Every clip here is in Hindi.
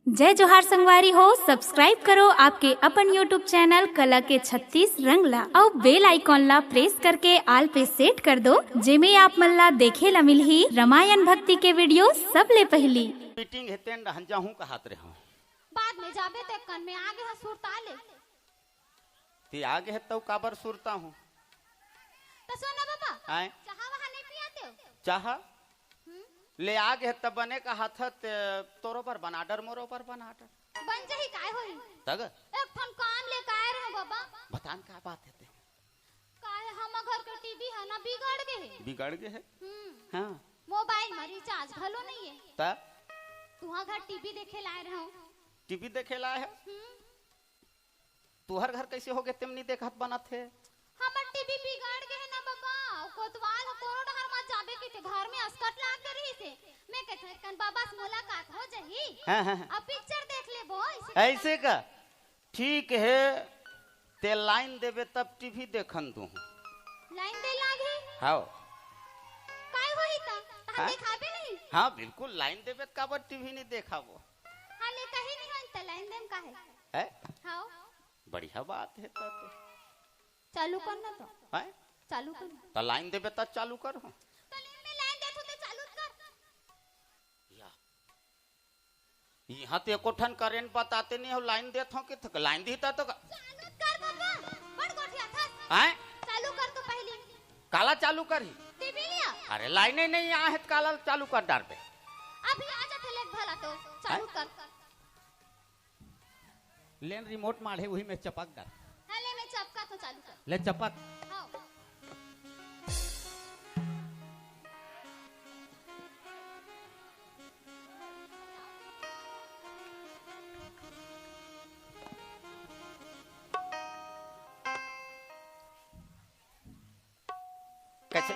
जय जोहार संगवारी हो। सब्सक्राइब करो आपके अपन यूट्यूब चैनल कला के 36 रंग ला और बेल आइकॉन ला प्रेस करके आल पे सेट कर दो, जेमे आप मन ला देखे ला मिलही रामायण भक्ति के वीडियो सबले पहली। मीटिंग हेते हंजाहू कहत रहो बाद में जाबे ते कन में आगे हसुरता ले ती आगे है तो काबर सुरता हूँ तो सोना बाबा आए चाह वहां नहीं पियाते हो चाह ले आगे है तब बने का हाथ तोरो पर बना डर मोरो पर बना डर बन जही काय होई तग एक ठन काम ले काय रहे बाबा बतान का बात है ते काय हम घर के टीवी है ना बिगड़ गए है बिगड़ गए है हाँ मोबाइल में रिचार्ज भलो नहीं है तब तुहा घर टीवी देखे लाए रहो टीवी देखे लाए है तुहर घर कैसे हो गए तुम नहीं देखत बना थे हमर टीवी बिगड़ गए है ना बाबा कोतवाल कोरोना हर मत जाबे के घर में अस्कट लाग के रही से मैं कहते कन बाबा से मुलाकात हो जही हाँ। अब पिक्चर देख ले बो ऐसे का ठीक है ते लाइन देवे तब टीवी देखन तू लाइन दे लागे हाँ काय होई ता हाँ? दिखाबे नहीं हाँ बिल्कुल लाइन देवे काबर टीवी नहीं देखा वो हाले कहीं नहीं होता लाइन देम का है हां बढ़िया बात है तो चालू करना तो है चालू करना तो लाइन देवे तब चालू कर हो तो में लाइन दे तो चालू कर या यहाँ तो एको ठन करेंट बताते नहीं हो लाइन देत हो कि तो लाइन दी तो चालू कर बाबा बड़ गोठिया था हैं चालू कर तो पहली काला चालू करी टीवी लिया अरे लाइन ही नहीं यहाँ है तो काला चालू कर डार पे अभी आ जा थे भला तो चालू कर लेन रिमोट मारे वही में चपक डाल हले में चपका तो चालू कर ले चपक हां कैसे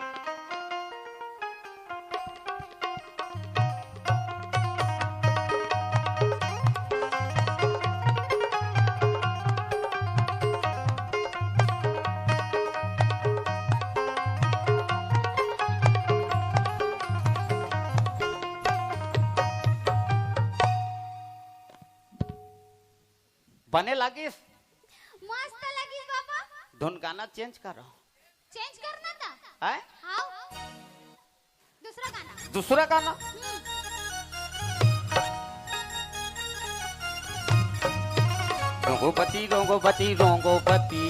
बने लगिस मस्त लगी बाबा धुन गाना चेंज करो चेंज करना था है हां दूसरा गाना दूसरा गाना रोंगोपति रोंगोपति रोंगोपति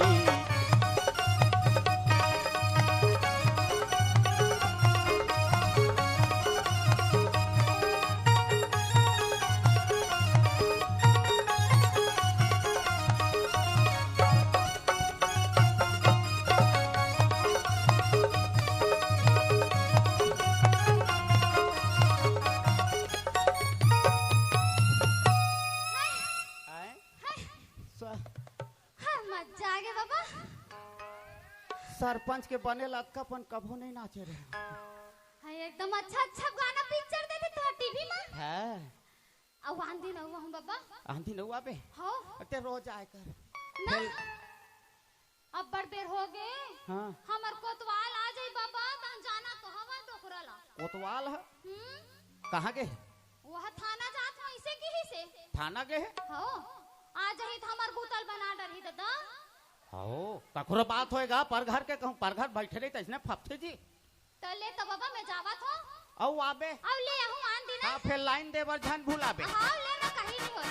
मजा आ गया बाबा सरपंच के बने लक्कापन कभो नहीं नाचे रहे हाय एकदम अच्छा अच्छा गाना पिक्चर देते तो टीवी में है अब आंधी न हुआ हम बाबा आंधी न हुआ बे हो अते रोज आए कर ना अब बड़ बेर हो गए हाँ हमर कोतवाल आ जाई बाबा तन जाना तो हवा दोखराला कोतवाल है कहाँ गए वह थाना जात हो इसे की ही से थाना गए है हो आ जाई त हमर बोतल बना डरही दादा हो कखरो बात होएगा पर घर के कहूँ पर घर बैठे रही तैसने फपथे जी तो ले तो बाबा मैं जावत हो औ आबे अब ले आहू आन दिन हाँ फिर लाइन दे बर झन भूलाबे हां ले ना कहीं नहीं हो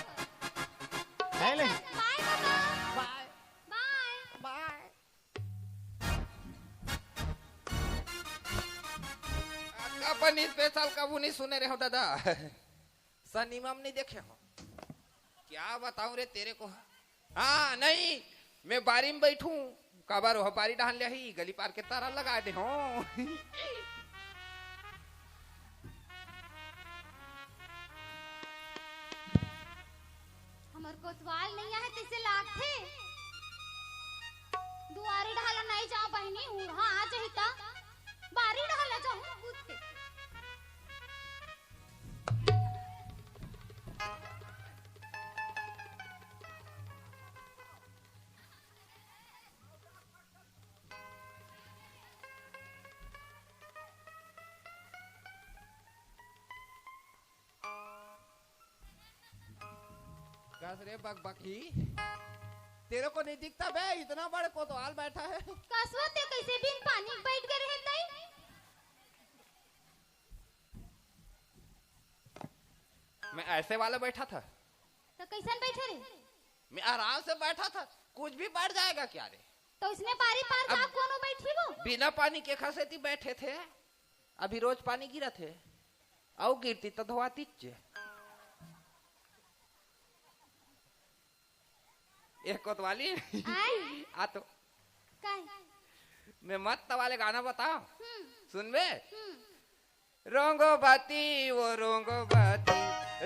है ले बाय बाबा बाय बाय बाय अपन स्पेशल कबू नहीं सुने रहे हो दादा सनीमम नहीं देखे हो क्या बताऊं रे तेरे को हाँ नहीं मैं बारी में बैठूं काबार हो बारी डाल ले ही गली पार के तारा लगा दे हो हमर कोतवाल नहीं है तैसे लागथे दुआरी ढाला नहीं जाओ बहनी उहा आ जाही ता बारी ढाला जाऊं कूद के कस रे बकबकी, तेरे को नहीं दिखता बे इतना बड़े कोतवाल बैठा है। कसवा ते कैसे बिन पानी में बैठ गए हैं नहीं? मैं ऐसे वाला बैठा था। तो कैसन बैठे रे? मैं आराम से बैठा था, कुछ भी बढ़ जाएगा क्या रे? तो उसने पारी पार का अब- कोनो बैठी वो? बिना पानी के खसेती बैठे थे। अभी रोज पानी गिरा थे, आओ गिरती तो धोआती चे। एक कोतवाली आय आ तो काय? मैं मत वाले गाना बताओ, सुन बे। हम्म। रोंगो बाती वो रोंगो बाती,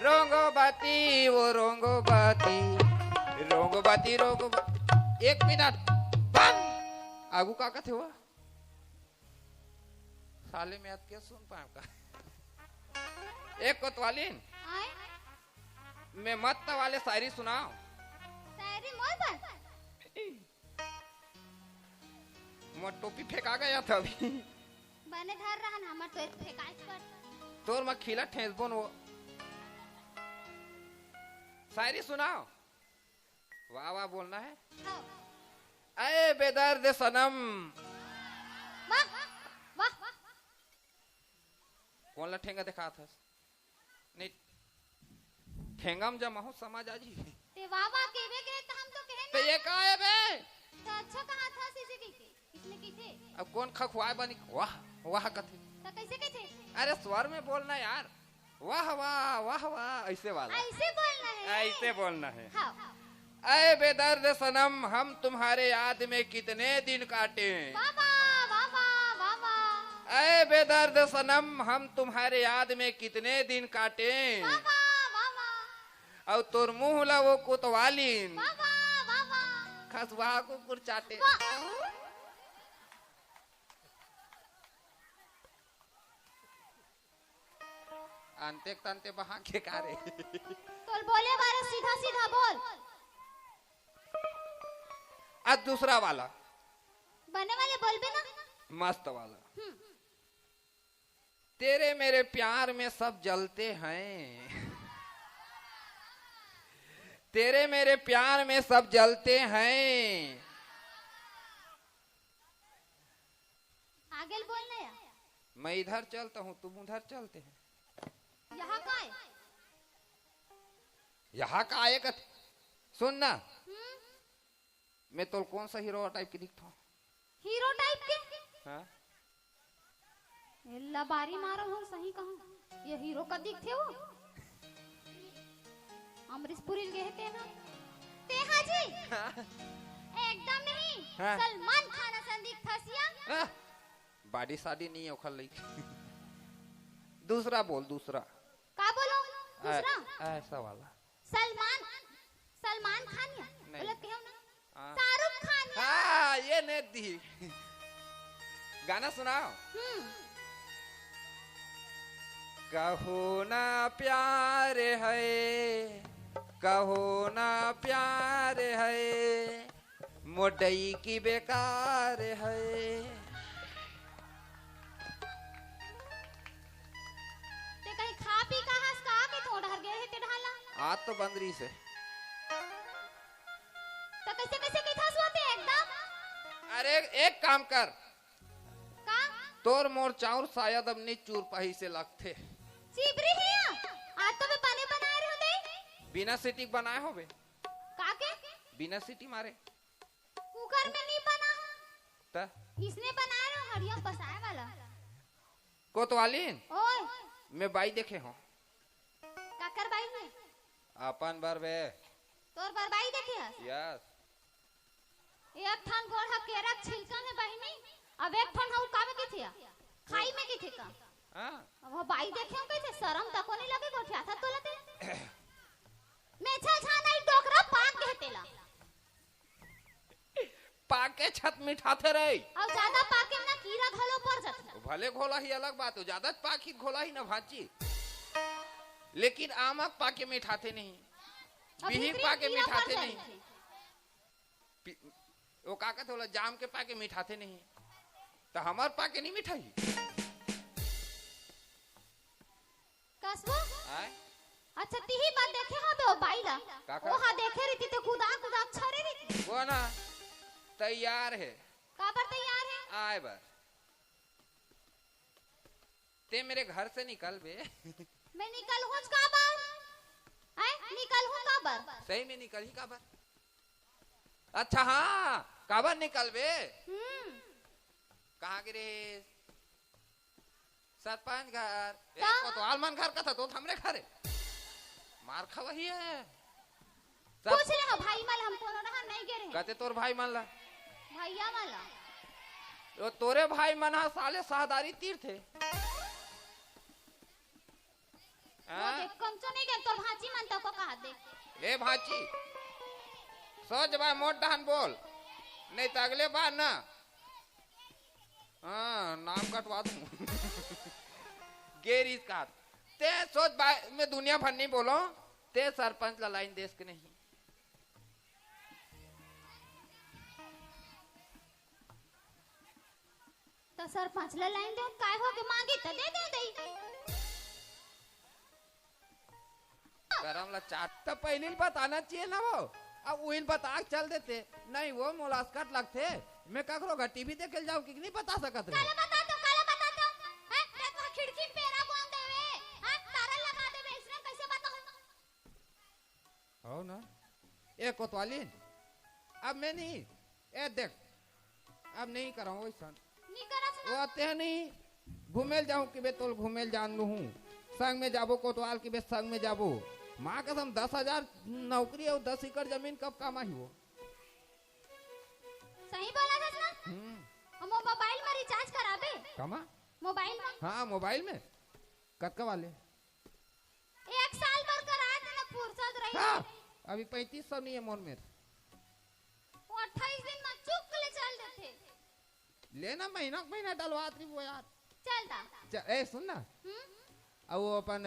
रोंगो बाती वो रोंगो बाती, रोंगो बाती रोंगो एक मिनट बंद। आगू का थे वो साले में आज क्या सुन पाए का। एक कोतवालीन आय मैं मत वाले शायरी सुनाओ। शायरी मोर पर? मोर टोपी फेंका गया था अभी। बने धर रहा ना हमर तो फेकाइस कर। तोर में खिला ठेसबोन वो शायरी सुनाओ। वाह वाह बोलना है। हाँ। अरे बेदर्द सनम, वाह वाह वाह। कौन ला ठेंगा दिखा था? नहीं ठेंगम जमा हो समझ आजी। ते वाह वाह केवे के तो हम तो कहे तो ना। ये का है बे? तो अच्छा कहा था सीसी की किसने की थे? अब कौन खखवाए बनी वाह वाह कथे? तो कैसे के थे? अरे स्वर में बोलना यार, वाह वाह वाह वाह ऐसे वाला, ऐसे बोलना है। ऐसे बोलना है। हाँ। अरे बेदर्द सनम हम तुम्हारे याद में कितने दिन काटे। वाह वाह वाह वाह वाह वाह। अरे बेदर्द सनम हम तुम्हारे याद में कितने दिन काटे। वाह वाह वाह वाह। और तोर मुंह ला वो कोतवालीन वाह वाह वाह वाह। खसवा को कुरचाटे। वाह। अंते तंते बहा के कारे। तो बोले बारे सीधा सीधा बोल। आज दूसरा वाला बने वाले बोल भी ना। मस्त वाला। तेरे मेरे प्यार में सब जलते हैं, तेरे मेरे प्यार में सब जलते हैं। आगे बोलना या मैं इधर चलता हूँ तुम उधर चलते हैं। यहाँ का है? यहाँ का आए कथ सुन ना, मैं तो कौन सा हीरो टाइप की दिखता हूँ? हीरो टाइप के? हाँ? लबारी मारो हो सही कहूँ, ये हीरो का दिखते हो? अमरीश पुरी गए थे ना? ते हाजी एकदम नहीं। हाँ। सलमान खान असन दिखता सिया। बाडी साडी नहीं है उखल ली। दूसरा बोल दूसरा। का बोलो दूसरा? ऐसा वाला। सलमान खान या नहीं। बोलत क्यों ना? हाँ। शाहरुख खान या? हाँ ये ने दी। गाना सुनाओ। कहो ना प्यार है, कहो ना प्यार है, मोडई की बेकार है। ते कहीं खा पी का हंस का के थोड़ा हर गए है ते ढाला। आज तो बंदरी से। तो कैसे कैसे की था सोते एकदम? अरे एक काम कर, का तोर मोर चाउर शायद अब नहीं चूर पाही से लगते। चिबरी है या? आज तो मैं पानी बना रही हूँ दे। बिना सीटी बनाए हो बे? का के? बिना सीटी मारे कुकर में नहीं बना। ता इसने बनाया रहा हरिया बसाए वाला। कोतवालीन ओए मैं बाई देखे हूँ काकर बाई में अपन बार बे। तोर बरबाई देखे हस। यस एक ठन गोड़ केरा छिलका में बहिनी, अब एक ठन हउ कावे के थिया खाई में के थे का। हाँ अब वो बाई देखे हम कैसे शर्म तको नहीं लगे गोठिया था तो लगे। मैं छा नहीं डोकरा पाक कहतेला। पाके छत मिठाते रहे। अब ज्यादा पाके में ना कीड़ा घलो पड़ जाता। भले घोला ही अलग बात हो, ज्यादा पाकी घोला ही ना भाची, लेकिन आमक पाके मिठाते नहीं, बिहिक पाके मिठाते नहीं, वो काका थोड़ा जाम के पाके मिठाते नहीं, तो हमार पाके नहीं मिठाई। कसबो आय अच्छा तीही बात देखे हो बे ओ बाईला काका? ओ हा तैयार है। का पर तैयार है? आए बर ते मेरे घर से निकल बे। मैं निकल हूँ का बर? निकल हूँ का बर? सही में निकल ही काबर? अच्छा हाँ, काबर निकल बे? कहाँ गिरे? सरपंच घर। कोतवाल मन घर का था तो हमरे घर है। मार खा वही है। पूछ ले हो भाई मल हम कोनो रहा नहीं गिरे। कहते तोर भाई मन ला। भैया मला। तो तोरे भाई मन हा साले साहदारी तीर्थ है। वो देख कंचो नहीं गए तो भांची मन तो को कहा दे। ले भांची। सोच बार मोट डहन बोल। नहीं तो अगले बार ना। हाँ नाम कटवा दूं। गेरीज का। ते सोच बाय मैं दुनिया भर नहीं बोलो। ते सरपंच ला लाइन देश के नहीं। तो सरपंच ला लाइन दे काय हो के मांगी तो दे दे। गरम ला चाट तो पहले बताना चाहिए ना वो। अब वही बता चल देते। नहीं वो मुलाकात लगते। मैं ककरो का टीवी देख के जाऊं कि नहीं बता सकत रे। काला बता तो हैं ते खिड़की पेरा कौन देवे? हैं तारा लगा देवे इसने कैसे बताऊं? हो ना ए कोतवाली अब मैं नहीं ए देख अब नहीं कराऊं वैसा नहीं करस वो आते हैं नहीं घूमेल जाऊं कि बे तोल घूमेल जान लू हूं संग में जाबो कोतवाल की बे संग में जाबो माँ कसम 10,000 नौकरी और 10 एकड़ जमीन कब कामा ही वो सही बोला था ना? हम मोबाइल में रिचार्ज कराबे। कामा मोबाइल में? हाँ मोबाइल में कतका वाले 1 साल भर करा देना फुर्सत रही। हाँ अभी 3500 नहीं है मोन में। वो 28 दिन में चुक ले चल देते। लेना महीना डलवात रही वो यार। चलता ए सुन ना अब वो अपन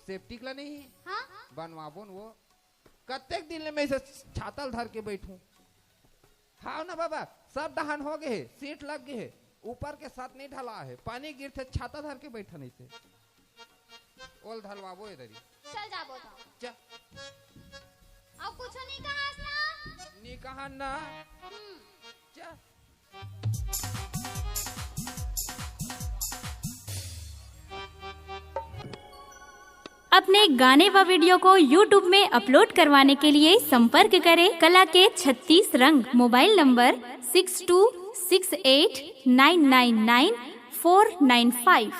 सेफ्टी ला नहीं हाँ बनवाबो न वो कत्तेक दिन ले मैं इसे छातल धर के बैठूं। हाँ ना बाबा सब दहन हो गए सीट लग गए ऊपर के साथ नहीं ढला है पानी गिरते छाता धर के बैठा नहीं से ओल ढलवाबो इधर ही चल जाबो तो चा अब कुछ नहीं कहा ना नी कहा ना चा अपने गाने व वीडियो को YouTube में अपलोड करवाने के लिए संपर्क करें कला के 36 रंग। Mobile number 6268999495।